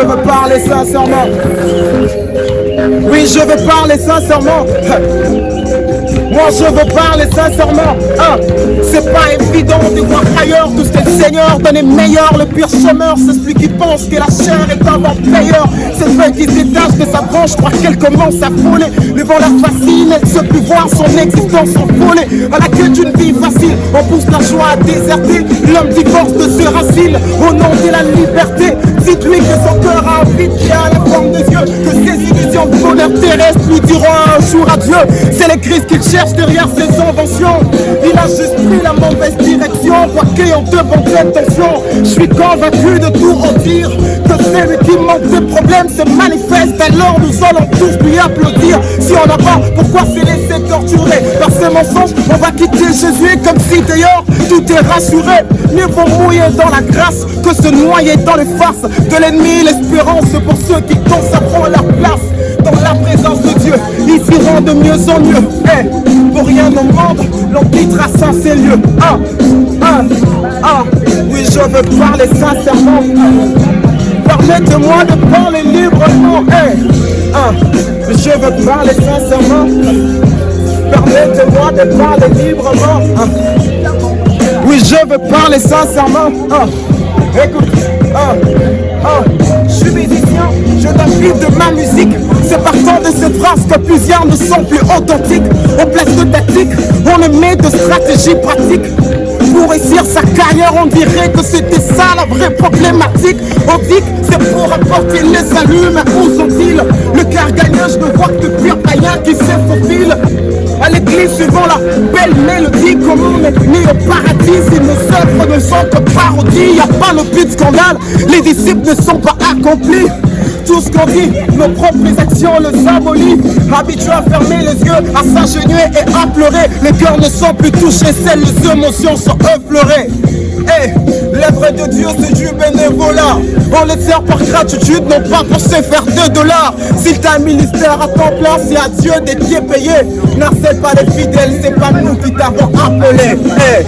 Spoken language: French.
veux parler sincèrement. Oui, je veux parler sincèrement. Moi je veux parler sincèrement, hein. C'est pas évident de voir ailleurs tout ce que le Seigneur donne est meilleur. Le pire chômeur, c'est celui qui pense que la chair est un vent payeur. Cette feuille qui se détache de sa branche, croit qu'elle commence à voler. Le vent la fascine, elle se peut voir son existence s'envoler. À la quête d'une vie facile, on pousse la joie à déserter. L'homme divorce de ses racines, au nom de la liberté. Dites-lui que son cœur a un vide qui a la forme de Dieu, que ses illusions de bonheur terrestre lui diront un jour adieu. C'est les crises qu'il cherche derrière ses inventions. Il a juste pris la mauvaise direction, braqué en devant tentation. Je suis convaincu de tout redire, que celui qui manque de problèmes se manifeste. Alors nous allons tous lui applaudir. Si on a pas, pourquoi se laisser torturer par ces mensonges? On va quitter Jésus comme si d'ailleurs tout est rassuré. Mieux vaut mouiller dans la grâce que se noyer dans les farces de l'ennemi. L'espérance pour ceux qui consacreront leur place dans la présence de Dieu. Ils iront de mieux en mieux. Hey, pour rien au monde, l'on quittera sans ces lieux. Oui, je veux parler sincèrement. Permettez-moi de parler librement. Hey, je veux parler sincèrement. Permettez-moi de parler librement. Oui, je veux parler sincèrement. Écoute, je suis musicien, je donne vie de ma musique. C'est partant de cette phrase que plusieurs ne sont plus authentiques. En place de tactique, on émet de stratégies pratiques. Pour réussir sa carrière, on dirait que c'était ça la vraie problématique. On dit que c'est pour apporter les saluts, mais où sont-ils? Le cœur gagnant, je ne vois que de purs païens qui se faufilent. À l'église, suivant la belle mélodie, comme on est mis au paradis. Si nos œuvres ne sont que parodies, y a pas le but de scandale. Les disciples ne sont pas accomplis. Tout ce qu'on dit, nos propres actions les abolit. Habitués à fermer les yeux, à s'agenouiller et à pleurer. Les cœurs ne sont plus touchés, seules les émotions sont effleurées. Hey, l'œuvre de Dieu c'est du bénévolat. On les sert par gratitude, non pas pour se faire $2. Si t'as un ministère à temps plein, c'est à Dieu d'être payé. N'harcèle pas les fidèles, c'est pas nous qui t'avons appelé. Hey.